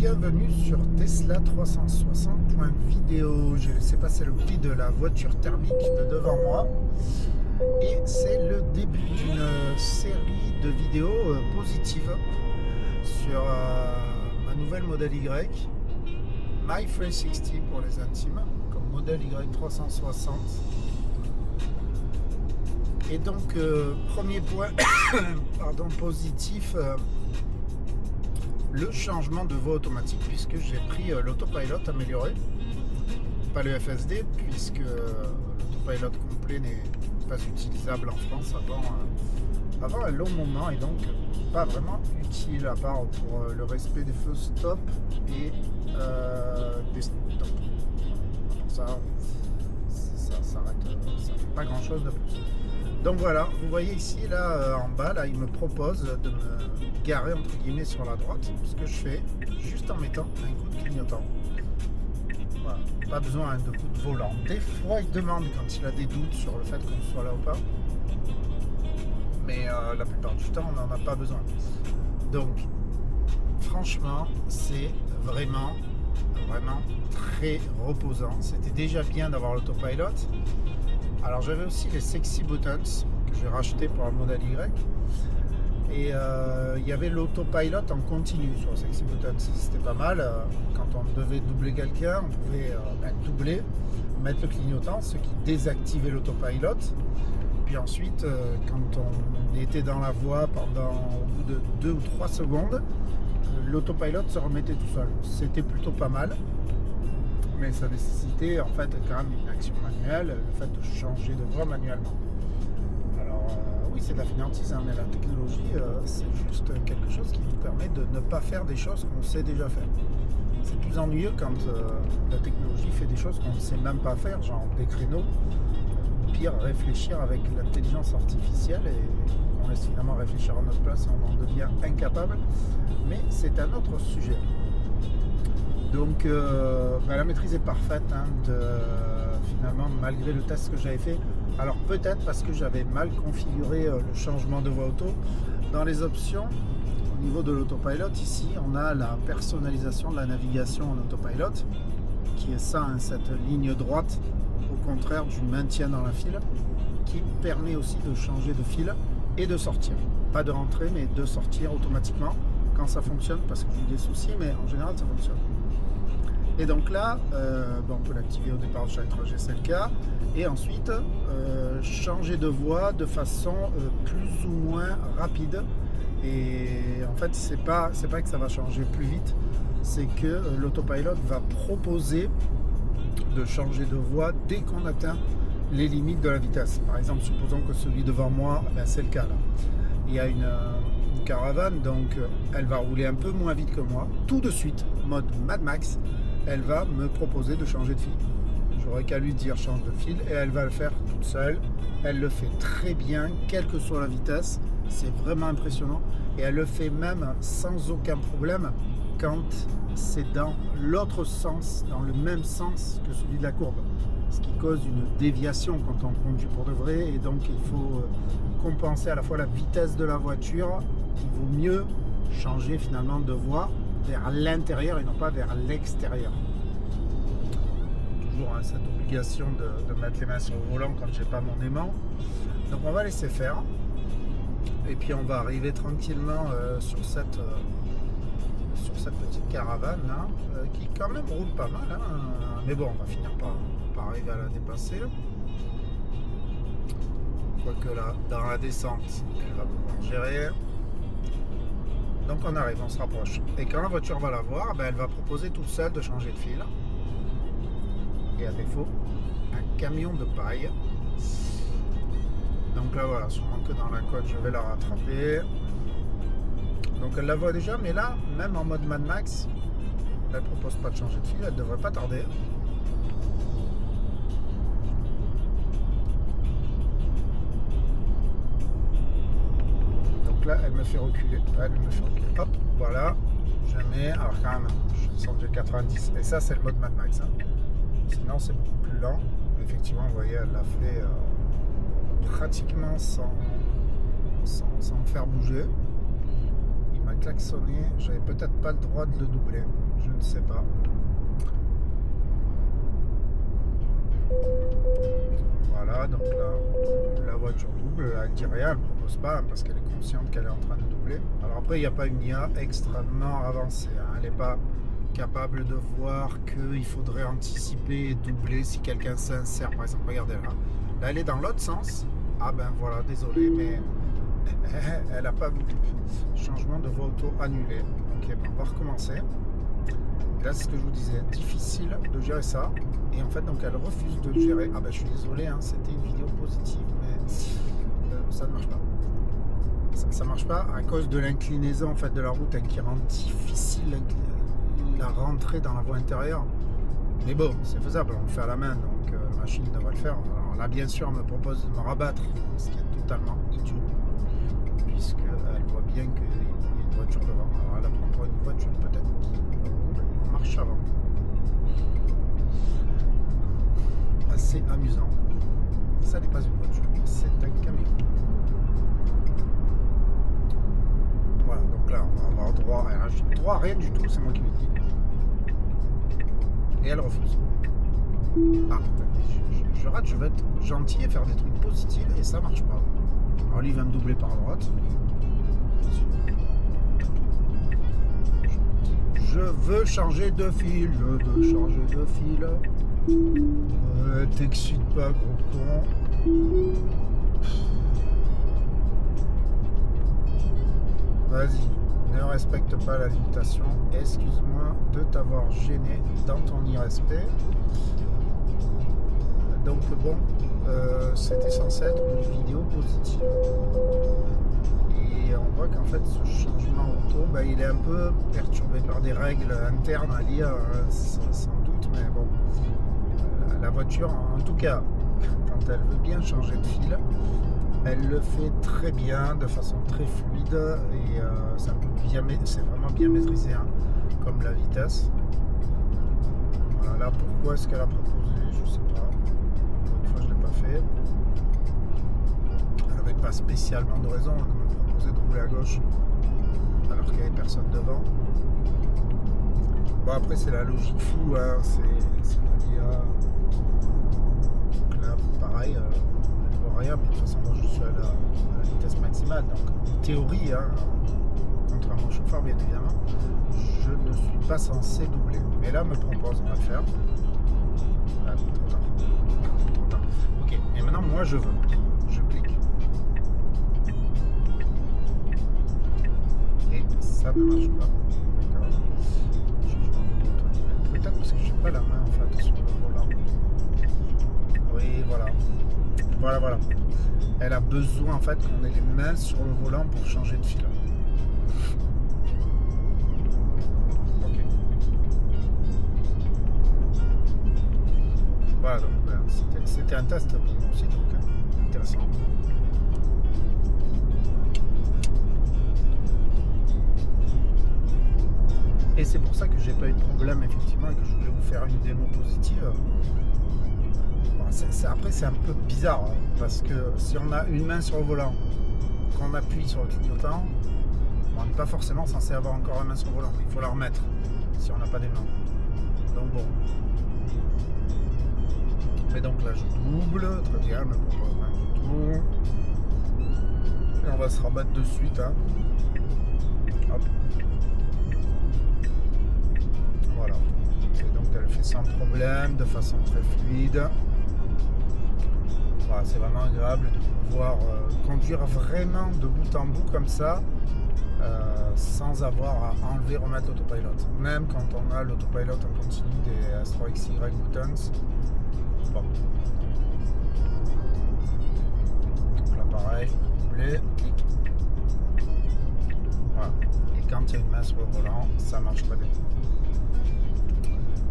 bienvenue sur Tesla 360.video. J'ai laissé passer le bruit de la voiture thermique de devant moi et c'est le début d'une série de vidéos positives sur ma nouvelle Model Y, My 360 pour les intimes, comme Model Y 360. Et donc premier point pardon, positif, le changement de voie automatique, puisque j'ai pris l'autopilot amélioré, pas le FSD, puisque l'autopilot complet n'est pas utilisable en France avant un long moment, et donc pas vraiment utile, à part pour le respect des feux stop et des stops. Ça s'arrête, ça fait pas grand chose de plus. Donc voilà, vous voyez ici, là en bas, là, il me propose de me garer entre guillemets sur la droite, ce que je fais juste en mettant un coup de clignotant. Voilà, pas besoin de coup de volant. Des fois, il demande quand il a des doutes sur le fait qu'on soit là ou pas, mais la plupart du temps, on n'en a pas besoin. Donc, franchement, c'est vraiment très reposant. C'était déjà bien d'avoir l'autopilot. Alors j'avais aussi les Sexy Buttons que j'ai racheté pour un Model Y, et il y avait l'autopilot en continu sur le Sexy Buttons. C'était pas mal. Quand on devait doubler quelqu'un, on pouvait doubler, mettre le clignotant, ce qui désactivait l'autopilot. Puis ensuite, quand on était dans la voie au bout de 2 ou 3 secondes, l'autopilot se remettait tout seul. C'était plutôt pas mal. Mais ça nécessitait en fait quand même une action manuelle, le fait de changer de voie manuellement. Alors oui, c'est de la fainéantise, hein, mais la technologie, c'est juste quelque chose qui nous permet de ne pas faire des choses qu'on sait déjà faire. C'est plus ennuyeux quand la technologie fait des choses qu'on ne sait même pas faire, genre des créneaux, pire réfléchir avec l'intelligence artificielle, et on laisse finalement réfléchir à notre place et on en devient incapable, mais c'est un autre sujet. Donc la maîtrise est parfaite, hein, finalement, malgré le test que j'avais fait. Alors peut-être parce que j'avais mal configuré le changement de voie auto. Dans les options, au niveau de l'autopilot, ici on a la personnalisation de la navigation en autopilot, qui est ça, hein, cette ligne droite, au contraire du maintien dans la file, qui permet aussi de changer de file et de sortir. Pas de rentrer, mais de sortir automatiquement quand ça fonctionne, parce que j'ai eu des soucis, mais en général ça fonctionne. Et donc là, on peut l'activer au départ de chaque trajet, c'est le cas. Et ensuite, changer de voie de façon plus ou moins rapide. Et en fait, c'est pas que ça va changer plus vite, c'est que l'autopilot va proposer de changer de voie dès qu'on atteint les limites de la vitesse. Par exemple, supposons que celui devant moi, c'est le cas là. Il y a une caravane, donc elle va rouler un peu moins vite que moi. Tout de suite, mode Mad Max, elle va me proposer de changer de fil. J'aurais qu'à lui dire change de fil et elle va le faire toute seule. Elle le fait très bien, quelle que soit la vitesse. C'est vraiment impressionnant. Et elle le fait même sans aucun problème quand c'est dans l'autre sens, dans le même sens que celui de la courbe. Ce qui cause une déviation quand on conduit pour de vrai. Et donc il faut compenser à la fois la vitesse de la voiture. Il vaut mieux changer finalement de voie vers l'intérieur et non pas vers l'extérieur. Toujours hein, cette obligation de mettre les mains sur le volant quand j'ai pas mon aimant. Donc on va laisser faire. Et puis on va arriver tranquillement sur cette petite caravane là, qui quand même roule pas mal. Hein. Mais bon, on va finir par arriver à la dépasser. Quoique là, dans la descente, elle va pouvoir gérer. Donc on arrive, on se rapproche. Et quand la voiture va la voir, elle va proposer toute seule de changer de fil. Et à défaut, un camion de paille. Donc là voilà, sûrement que dans la côte, je vais la rattraper. Donc elle la voit déjà, mais là, même en mode Mad Max, elle ne propose pas de changer de fil, elle ne devrait pas tarder. Là elle me fait reculer, hop, voilà, je mets, alors quand même, je sens que j'ai 90, et ça c'est le mode Mad Max, hein. Sinon c'est beaucoup plus lent. Effectivement, vous voyez, elle l'a fait pratiquement sans me faire bouger. Il m'a klaxonné. J'avais peut-être pas le droit de le doubler. Je ne sais pas. Voilà, donc là, la voiture double, elle dit rien, elle ne propose pas parce qu'elle est consciente qu'elle est en train de doubler. Alors après, il n'y a pas une IA extrêmement avancée. Elle n'est pas capable de voir qu'il faudrait anticiper et doubler si quelqu'un s'insère. Par exemple, regardez là. Là, elle est dans l'autre sens. Ah ben voilà, désolé, mais elle n'a pas voulu. Changement de voie auto annulé. Ok, bon, on va recommencer. Là, c'est ce que je vous disais, difficile de gérer ça. Et en fait, donc elle refuse de gérer. Ah ben, je suis désolé, hein, c'était une vidéo positive, mais ça ne marche pas. Ça ne marche pas à cause de l'inclinaison en fait de la route hein, qui rend difficile la rentrée dans la voie intérieure. Mais bon, c'est faisable, on le fait à la main, donc la machine devrait le faire. Alors là, bien sûr, elle me propose de me rabattre, ce qui est totalement idiot, puisqu'elle voit bien qu'il y a une voiture devant. Alors elle apprend pour une voiture peut-être qui roule en marche avant. Assez amusant. Ça n'est pas une voiture, c'est un camion. Voilà, donc là, on va avoir droit à rien du tout, c'est moi qui le dis. Et elle refuse. Ah, je rate, je vais être gentil et faire des trucs positifs et ça marche pas. Alors lui, il va me doubler par droite. Je veux changer de fil, t'excite pas, gros con. Vas-y, ne respecte pas la limitation. Excuse-moi de t'avoir gêné dans ton irrespect. Donc bon, c'était censé être une vidéo positive. Et on voit qu'en fait ce changement auto, il est un peu perturbé par des règles internes à lire, sans doute, mais bon. La voiture, en tout cas, quand elle veut bien changer de fil, elle le fait très bien, de façon très fluide, et c'est vraiment bien maîtrisé, hein, comme la vitesse. Voilà, là, pourquoi est-ce qu'elle a proposé, je sais pas. Une fois, je ne l'ai pas fait. Elle n'avait pas spécialement de raison de me proposer de rouler à gauche, alors qu'il n'y avait personne devant. Bon, après, c'est la logique floue, hein, c'est l'IA. Donc là, pareil, elle ne voit rien, mais de toute façon, moi, je suis à la vitesse maximale. Donc, en théorie, hein, contrairement au chauffeur, bien évidemment, je ne suis pas censé doubler. Mais là, me propose, on va le faire. Ah, trop tard. Trop tard. Ok, et maintenant, moi, je veux. Je clique. Et ça ne marche pas. D'accord. Peut-être parce que je n'ai pas la main, en fait, sur le volant. Oui, voilà. Voilà. Elle a besoin, en fait, qu'on ait les mains sur le volant pour changer de fil. Ok. Voilà, donc c'était un test pour moi aussi, donc intéressant. Et c'est pour ça que j'ai pas eu de problème, effectivement, et que je voulais vous faire une démo positive. Après, c'est un peu bizarre, hein, parce que si on a une main sur le volant, qu'on appuie sur le clignotant, on n'est pas forcément censé avoir encore la main sur le volant. Il faut la remettre si on n'a pas des mains. Donc bon. Mais donc là, je double, très bien, elle me propose rien du tout. Et on va se rabattre de suite. Hein. Hop. Voilà. Et donc elle fait sans problème, de façon très fluide. Voilà, c'est vraiment agréable de pouvoir conduire vraiment de bout en bout comme ça, sans avoir à enlever, remettre l'autopilote. Même quand on a l'autopilote en continu des Astro XY Buttons. Bon. Donc là pareil, doublé, clic. Voilà. Et quand il y a une main sur le volant, ça marche très bien.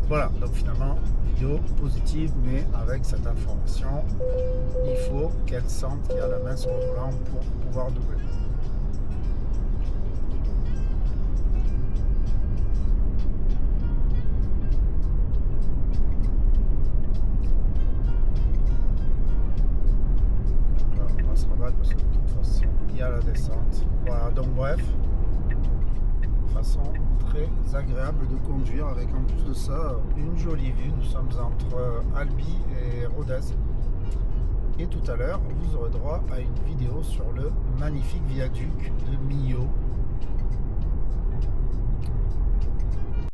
Voilà, donc finalement, vidéo positive, mais avec cette information, il faut qu'elle sente qu'il y a la main sur le volant pour pouvoir doubler. Donc là, on va se rabattre parce que de toute façon, il y a la descente. Voilà, donc bref, sont très agréables de conduire avec en plus de ça une jolie vue. Nous sommes entre Albi et Rodez. Et tout à l'heure, vous aurez droit à une vidéo sur le magnifique viaduc de Millau